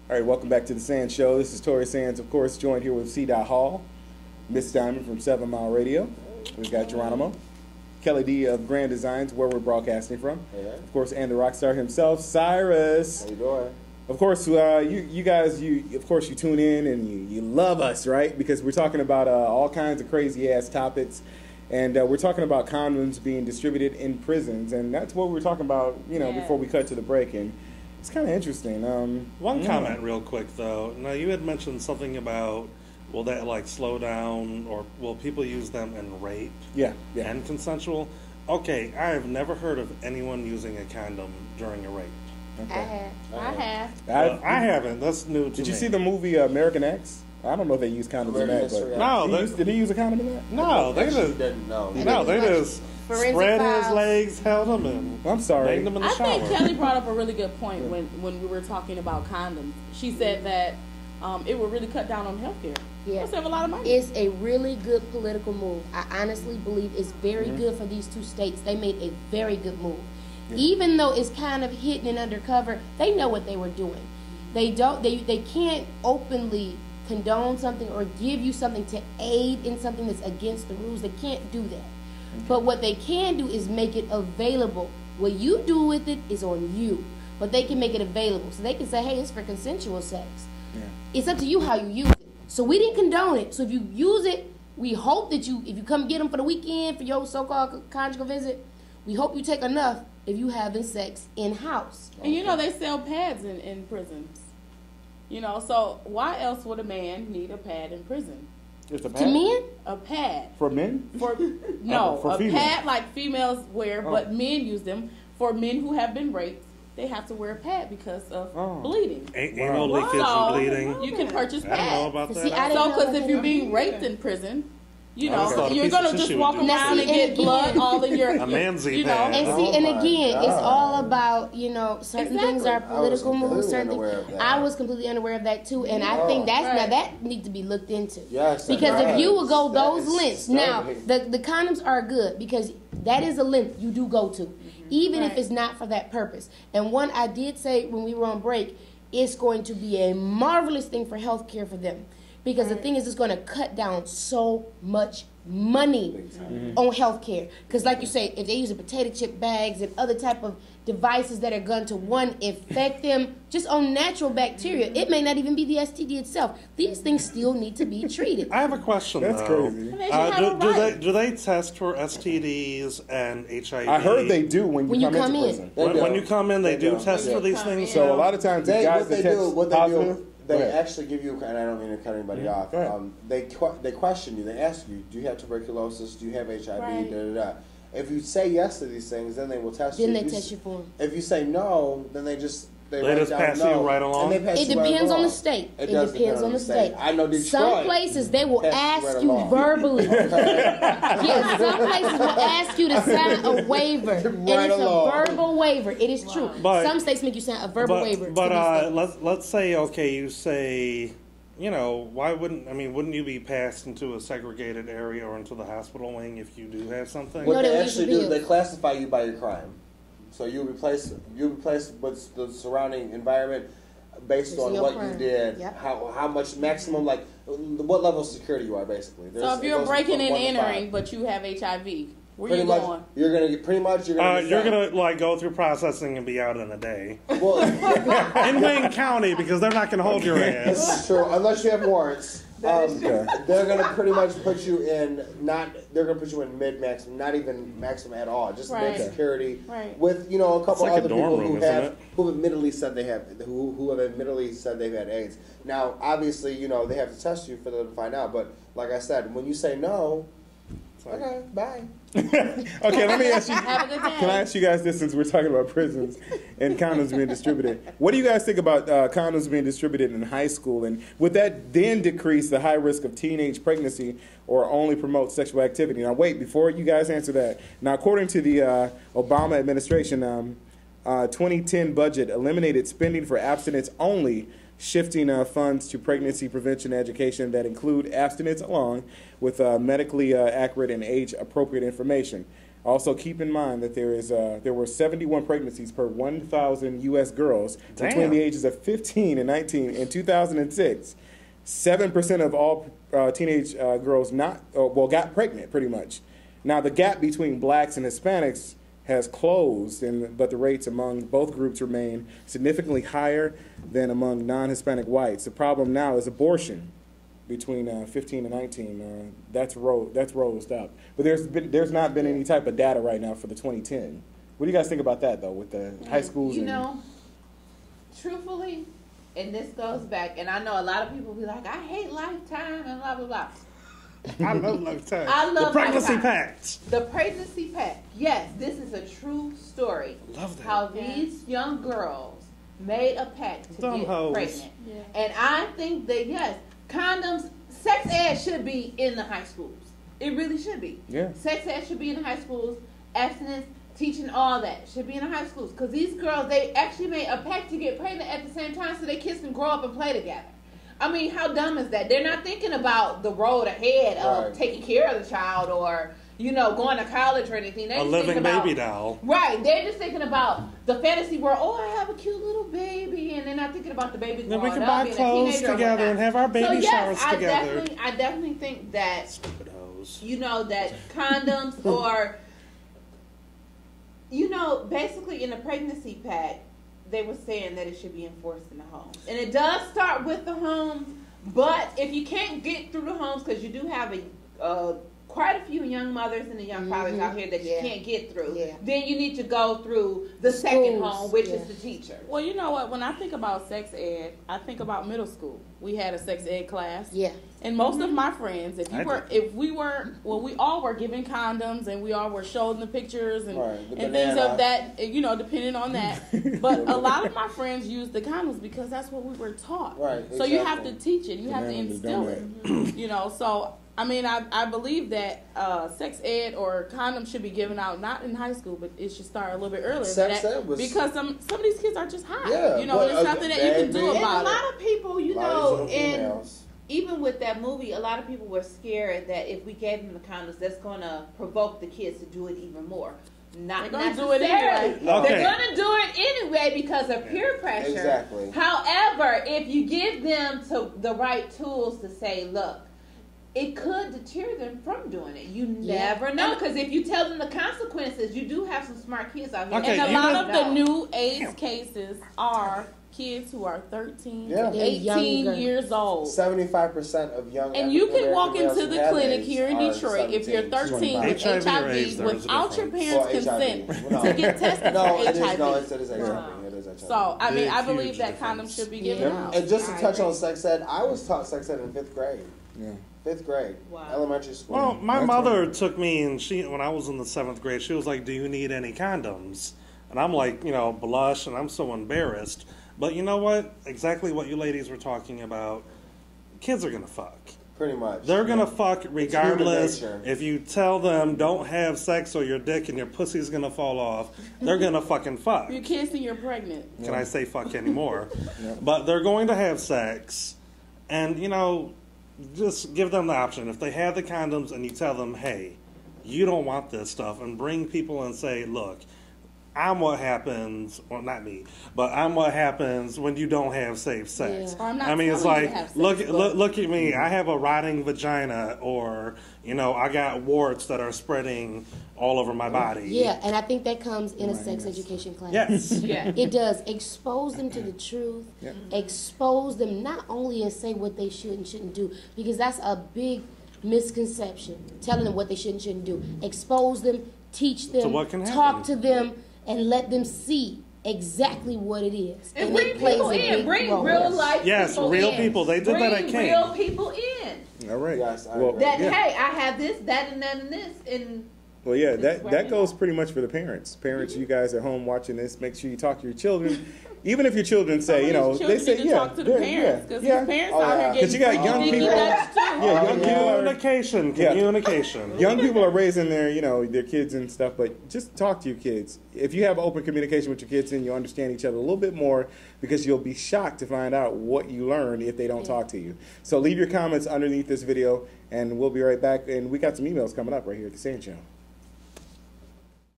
All right, welcome back to the Sands Show. This is Tori Sands, of course, joined here with C. Hall, Miss Diamond from 7 Mile Radio. We've got Geronimo, Kelly D of Grand Designs, where we're broadcasting from. Hey. Of course, and the rock star himself, Cyrus. How you doing? Of course, you guys, you tune in and you love us, right? Because we're talking about all kinds of crazy ass topics, and we're talking about condoms being distributed in prisons, and that's what we're talking about, before we cut to the break. And it's kind of interesting. One comment real quick, though. Now, you had mentioned something about, will that, slow down, or will people use them in rape? Yeah. And consensual? Okay, I have never heard of anyone using a condom during a rape. Okay. I have. I haven't. That's new to me. Did you see the movie American X? I don't know if they use condoms in that, but did he use a condom in that? No, they just didn't know. No, they just spread his legs, held him, and I'm sorry. made him in the shower. I think Kelly brought up a really good point when we were talking about condoms. She said that it would really cut down on healthcare. Yeah. Save a lot of money. It's a really good political move. I honestly believe it's very good for these two states. They made a very good move. Yeah. Even though it's kind of hidden and undercover, they know what they were doing. They can't openly condone something or give you something to aid in something that's against the rules. They can't do that. Okay. But what they can do is make it available. What you do with it is on you. But they can make it available. So they can say, hey, it's for consensual sex. Yeah. It's up to you how you use it. So we didn't condone it. So if you use it, we hope that if you come get them for the weekend for your so-called conjugal visit, we hope you take enough if you having sex in-house. And they sell pads in prisons. So why else would a man need a pad in prison? It's a pad? To men? A pad. For men? For for a females. pad like females wear, but men use them. For men who have been raped, they have to wear a pad because of bleeding. Anal leakage and bleeding. You can purchase pads. I don't know about that. Because if you're being raped in prison, you're going to just walk around and get blood all in your... A manzy pad. And again, it's all about, certain things are political moves, certain things. I was completely unaware of that too, and I think that needs to be looked into. Yes. Because if you would go those lengths, now, the condoms are good because that is a length you do go to, even if it's not for that purpose. And one I did say when we were on break, it's going to be a marvelous thing for healthcare for them. Because the thing is, it's going to cut down so much money on healthcare. Because like you say, if they use potato chip bags and other type of devices that are going to, one, infect them just on natural bacteria, it may not even be the STD itself. These things still need to be treated. I have a question, That's crazy. Do they test for STDs and HIV? I heard they do when you come into prison. When you come in, they do test for these things? So a lot of times the guys that test positive... They actually give you, and I don't mean to cut anybody off, they question you, they ask you, do you have tuberculosis, do you have HIV, da-da-da. If you say yes to these things, then they will test you. Then they test you for them. If you say no, then they just pass you right along. It depends on the state. It depends on the state. I know Detroit. Some places they will ask you verbally. Yes, some places will ask you to sign a waiver. And it's a verbal waiver. It is true. But, some states make you sign a verbal waiver. But let's say, you say, wouldn't you be passed into a segregated area or into the hospital wing if you do have something? What they actually do, they classify you by your crime. So you replace with the surrounding environment based on what you did, how much maximum, what level of security you are, basically. So if you're breaking and entering, but you have HIV, where you going? You're gonna go through processing and be out in a day. Well, in Wayne County, because they're not gonna hold your ass. That's true, unless you have warrants. They're gonna pretty much put you in mid maximum, not even maximum at all, just mid security with a couple other people who have admittedly said they've had AIDS. Now, obviously, they have to test you for them to find out. But like I said, when you say no, okay, bye. Okay, let me ask you. Can I ask you guys this, since we're talking about prisons and condoms being distributed? What do you guys think about condoms being distributed in high school? And would that then decrease the high risk of teenage pregnancy or only promote sexual activity? Now, wait, before you guys answer that. Now, according to the Obama administration, 2010 budget eliminated spending for abstinence only, shifting funds to pregnancy prevention education that include abstinence along with medically accurate and age-appropriate information. Also, keep in mind that there were 71 pregnancies per 1,000 U.S. girls between the ages of 15 and 19 in 2006. 7% of all teenage girls got pregnant, pretty much. Now, the gap between blacks and Hispanics has closed, but the rates among both groups remain significantly higher than among non-Hispanic whites. The problem now is abortion between 15 and 19. That's rose up. But there's not been any type of data right now for the 2010. What do you guys think about that, though, with the high schools? You know, truthfully, and this goes back, and I know a lot of people be like, I hate Lifetime and blah, blah, blah. I love Lifetime. I love the pregnancy Lifetime. pact. The pregnancy pact. Yes, this is a true story. Love that. How these young girls made a pact to get pregnant. Yeah. And I think that, yes, condoms, sex ed should be in the high schools. It really should be. Yeah. Sex ed should be in the high schools. Abstinence, teaching, all that should be in the high schools. Because these girls, they actually made a pact to get pregnant at the same time so their kids can grow up and play together. I mean, how dumb is that? They're not thinking about the road ahead of taking care of the child or, you know, going to college or anything. They're a just living about, baby doll. Right. They're just thinking about the fantasy world. Oh, I have a cute little baby. And they're not thinking about the baby growing up. Then we can buy clothes together and have our baby showers together. I definitely think that, Stupid hoes. you know, that condoms or, you know, basically in the pregnancy pact, they were saying that it should be enforced in the homes. And it does start with the homes, but if you can't get through the homes, because you do have quite a few young mothers and the young fathers out here that you can't get through, then you need to go through the second home, which is the teacher. Well, you know what? When I think about sex ed, I think about middle school. We had a sex ed class. Yeah. And most of my friends, we all were given condoms and we all were showing the pictures and things of that, you know, depending on that. But a lot of my friends used the condoms because that's what we were taught. Right. So you have to teach it. You have to instill it. You know, so I mean, I believe that sex ed or condoms should be given out not in high school, but it should start a little bit earlier. Because some of these kids are just high. Yeah, you know, there's nothing that you can do about it. And a lot of people, you know, and even with that movie, a lot of people were scared that if we gave them the condoms, that's going to provoke the kids to do it even more. Not They're going to do it anyway. They're going to do it anyway because of peer pressure. Exactly. However, if you give them the right tools to say, look, it could deter them from doing it. You never know. Because if you tell them the consequences, you do have some smart kids out here. Okay, and a lot of the new AIDS cases are kids who are 13 to 18 years old. 75% of young and you can walk into the clinic here in Detroit if you're 13 with HIV without your parents' consent to get tested for HIV. No, it is HIV. So, I mean, I believe that condoms should be given out. And just to touch on sex ed, I was taught sex ed in 5th grade. Yeah. 5th grade, elementary school. Well, my mother took me, and when I was in the 7th grade, she was like, "Do you need any condoms?" And I'm like, you know, blush, and I'm so embarrassed. But you know what? Exactly what you ladies were talking about. Kids are gonna fuck. Pretty much. They're gonna fuck regardless. If you tell them don't have sex or your dick and your pussy's gonna fall off, they're gonna fucking fuck. You can't see you're pregnant. Can I say fuck anymore? But they're going to have sex, and you know. Just give them the option. If they have the condoms and you tell them, hey, you don't want this stuff, and bring people and say, look, I'm what happens, well, not me, but I'm what happens when you don't have safe sex. Yeah. I mean, it's like, look at me. I have a rotting vagina, or, you know, I got warts that are spreading all over my body. Yeah, and I think that comes in a sex education class. Yes. Yeah. It does. Expose them to the truth. Yeah. Expose them not only and say what they should and shouldn't do, because that's a big misconception, telling them what they should and shouldn't do. Expose them, teach them, talk to them, and let them see exactly what it is. And bring people in. Bring real life people real in. people. They did that at King. Bring real people in. All right. Yes, hey, I have this, that, and that, and this. And well, yeah, that goes pretty much for the parents. Parents, you guys at home watching this, make sure you talk to your children. Even if your children say, you know, they say, talk to the parents, because the parents out here getting, you got young people. Communication. Young people are raising their kids and stuff, but just talk to your kids. If you have open communication with your kids, then you'll understand each other a little bit more, because you'll be shocked to find out what you learn if they don't talk to you. So leave your comments underneath this video, and we'll be right back. And we got some emails coming up right here at The Sanz Show.